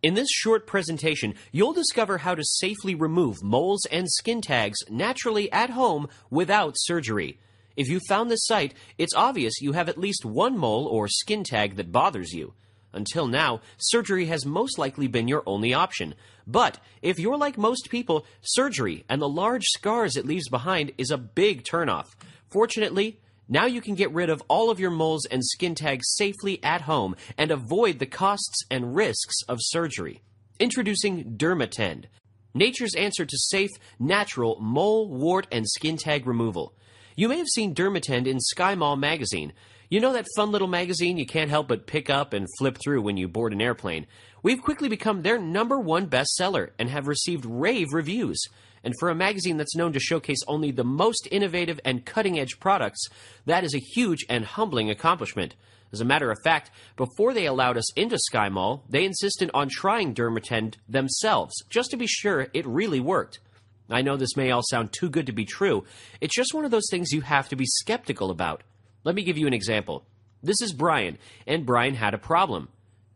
In this short presentation, you'll discover how to safely remove moles and skin tags naturally at home without surgery. If you found this site, it's obvious you have at least one mole or skin tag that bothers you. Until now, surgery has most likely been your only option. But if you're like most people, surgery and the large scars it leaves behind is a big turnoff. Fortunately, now you can get rid of all of your moles and skin tags safely at home and avoid the costs and risks of surgery. Introducing Dermatend, nature's answer to safe, natural mole, wart, and skin tag removal. You may have seen Dermatend in Sky Mall magazine. You know that fun little magazine you can't help but pick up and flip through when you board an airplane? We've quickly become their #1 bestseller and have received rave reviews. And for a magazine that's known to showcase only the most innovative and cutting-edge products, that is a huge and humbling accomplishment. As a matter of fact, before they allowed us into Sky Mall, they insisted on trying Dermatend themselves, just to be sure it really worked. I know this may all sound too good to be true. It's just one of those things you have to be skeptical about. Let me give you an example. This is Brian, and Brian had a problem.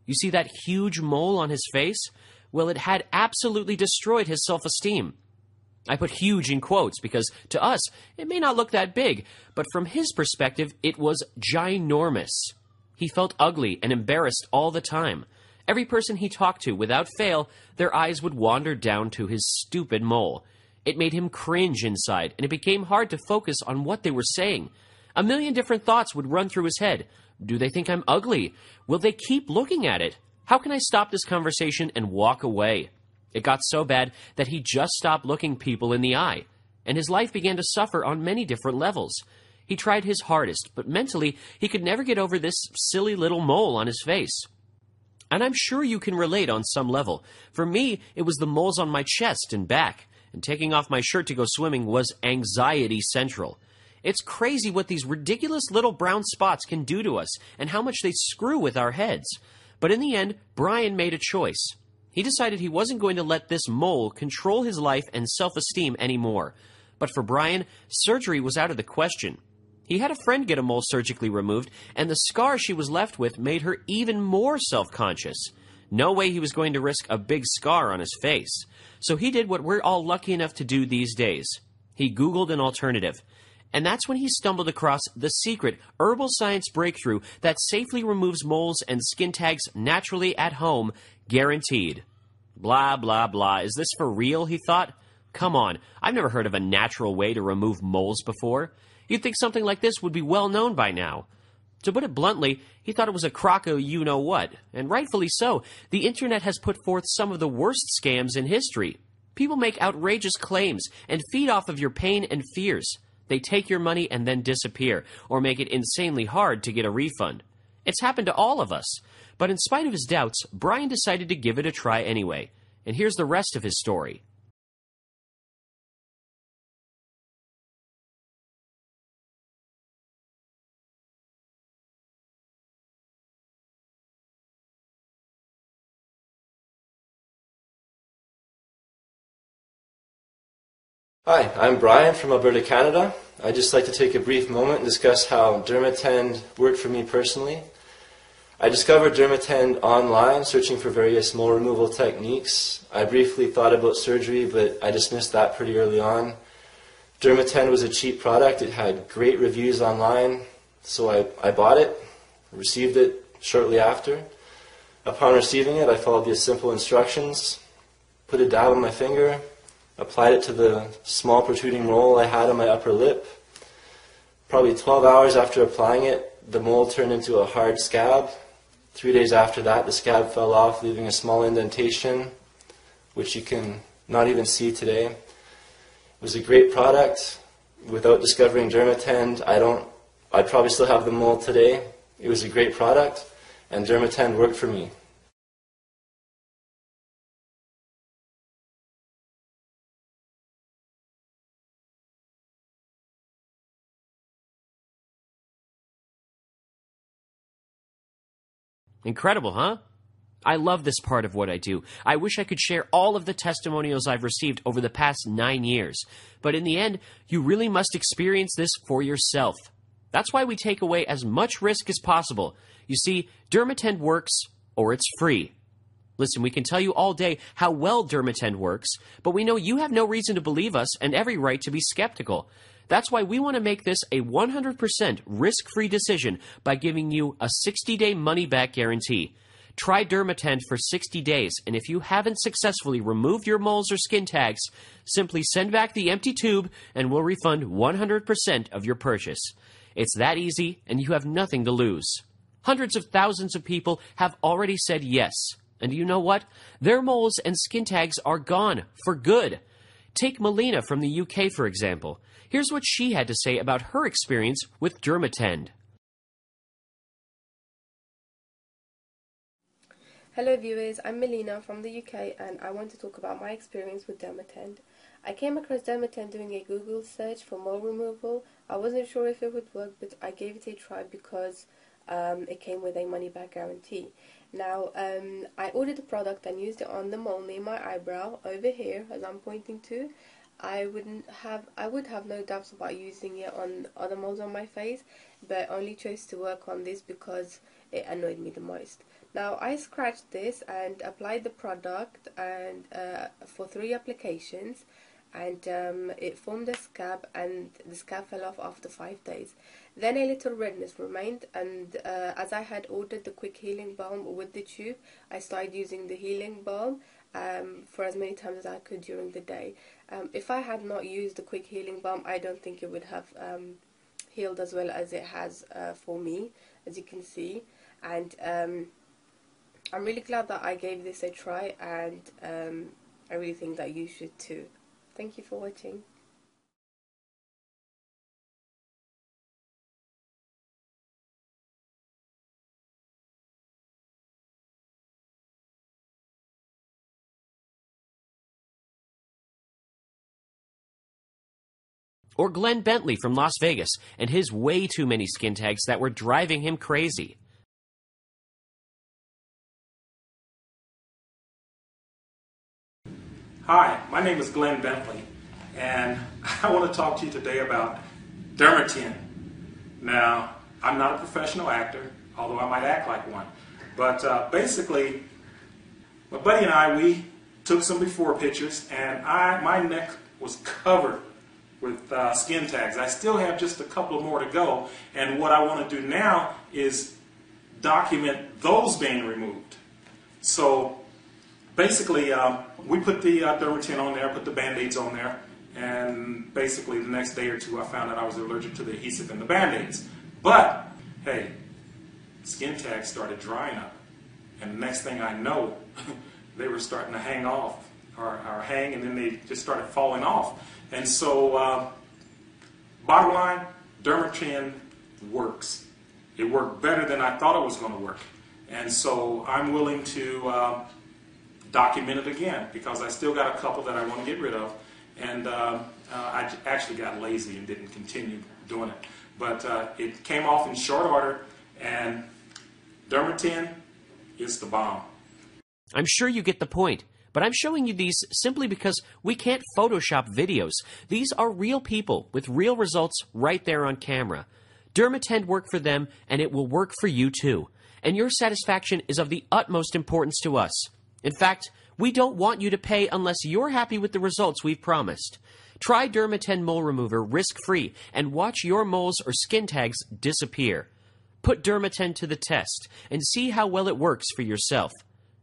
You see that huge mole on his face? Well, it had absolutely destroyed his self-esteem. I put huge in quotes because, to us, it may not look that big, but from his perspective, it was ginormous. He felt ugly and embarrassed all the time. Every person he talked to, without fail, their eyes would wander down to his stupid mole. It made him cringe inside, and it became hard to focus on what they were saying. A million different thoughts would run through his head. Do they think I'm ugly? Will they keep looking at it? How can I stop this conversation and walk away? It got so bad that he just stopped looking people in the eye, and his life began to suffer on many different levels. He tried his hardest, but mentally he could never get over this silly little mole on his face. And I'm sure you can relate on some level. For me, it was the moles on my chest and back, and taking off my shirt to go swimming was anxiety central. It's crazy what these ridiculous little brown spots can do to us and how much they screw with our heads. But in the end, Brian made a choice. He decided he wasn't going to let this mole control his life and self-esteem anymore. But for Brian, surgery was out of the question. He had a friend get a mole surgically removed, and the scar she was left with made her even more self-conscious. No way he was going to risk a big scar on his face. So he did what we're all lucky enough to do these days. He Googled an alternative. And that's when he stumbled across the secret herbal science breakthrough that safely removes moles and skin tags naturally at home, guaranteed. Blah, blah, blah. Is this for real, he thought? Come on, I've never heard of a natural way to remove moles before. You'd think something like this would be well known by now. To put it bluntly, he thought it was a crock of you-know-what, and rightfully so. The internet has put forth some of the worst scams in history. People make outrageous claims and feed off of your pain and fears. They take your money and then disappear, or make it insanely hard to get a refund. It's happened to all of us. But in spite of his doubts, Brian decided to give it a try anyway. And here's the rest of his story. Hi, I'm Brian from Alberta, Canada. I'd just like to take a brief moment and discuss how Dermatend worked for me personally. I discovered Dermatend online, searching for various mole removal techniques. I briefly thought about surgery, but I dismissed that pretty early on. Dermatend was a cheap product. It had great reviews online, so I bought it, received it shortly after. Upon receiving it, I followed the simple instructions, put a dab on my finger, applied it to the small protruding mole I had on my upper lip. Probably 12 hours after applying it, the mole turned into a hard scab. 3 days after that, the scab fell off, leaving a small indentation, which you can not even see today. It was a great product. Without discovering Dermatend, I'd probably still have the mole today. It was a great product, and Dermatend worked for me. Incredible, huh? I love this part of what I do. I wish I could share all of the testimonials I've received over the past 9 years. But in the end, you really must experience this for yourself. That's why we take away as much risk as possible. You see, Dermatend works, or it's free. Listen, we can tell you all day how well Dermatend works, but we know you have no reason to believe us and every right to be skeptical. That's why we want to make this a 100% risk-free decision by giving you a 60-day money-back guarantee. Try Dermatend for 60 days, and if you haven't successfully removed your moles or skin tags, simply send back the empty tube and we'll refund 100% of your purchase. It's that easy, and you have nothing to lose. Hundreds of thousands of people have already said yes. And you know what? Their moles and skin tags are gone for good. Take Melina from the UK, for example. Here's what she had to say about her experience with Dermatend. Hello viewers, I'm Melina from the UK and I want to talk about my experience with Dermatend. I came across Dermatend doing a Google search for mole removal. I wasn't sure if it would work, but I gave it a try because it came with a money-back guarantee. Now, I ordered the product and used it on the mole near my eyebrow over here, as I'm pointing to. I would have no doubts about using it on other moles on my face, but only chose to work on this because it annoyed me the most. Now, I scratched this and applied the product and for 3 applications, and it formed a scab, and the scab fell off after 5 days. Then a little redness remained, and as I had ordered the quick healing balm with the tube, I started using the healing balm for as many times as I could during the day. If I had not used the quick healing balm, I don't think it would have healed as well as it has for me, as you can see. And I'm really glad that I gave this a try, and I really think that you should too. Thank you for watching. Or Glenn Bentley from Las Vegas and his way too many skin tags that were driving him crazy. Hi, my name is Glenn Bentley, and I want to talk to you today about Dermatend. Now, I'm not a professional actor, although I might act like one. But basically, my buddy and I, we took some before pictures, and my neck was covered with skin tags. I still have just a couple more to go, and what I want to do now is document those being removed. So basically, we put the Dermatend on there, put the Band-Aids on there, and basically the next day or two I found out I was allergic to the adhesive in the Band-Aids. But, hey, skin tags started drying up, and the next thing I know, they were starting to hang off, or hang, and then they just started falling off. And so, bottom line, Dermatend works. It worked better than I thought it was going to work. And so I'm willing to document it again, because I still got a couple that I want to get rid of. And I actually got lazy and didn't continue doing it. But it came off in short order, and Dermatend is the bomb. I'm sure you get the point, but I'm showing you these simply because we can't Photoshop videos. These are real people with real results right there on camera. Dermatend worked for them, and it will work for you too. And your satisfaction is of the utmost importance to us. In fact, we don't want you to pay unless you're happy with the results we've promised. Try Dermatend Mole Remover risk-free and watch your moles or skin tags disappear. Put Dermatend to the test and see how well it works for yourself.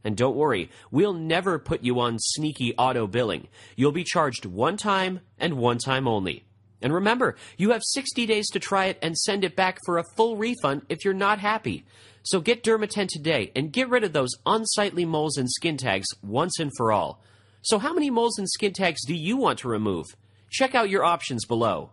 And don't worry, we'll never put you on sneaky auto billing. You'll be charged one time and one time only. And remember, you have 60 days to try it and send it back for a full refund if you're not happy. So get Dermatend today and get rid of those unsightly moles and skin tags once and for all. So how many moles and skin tags do you want to remove? Check out your options below.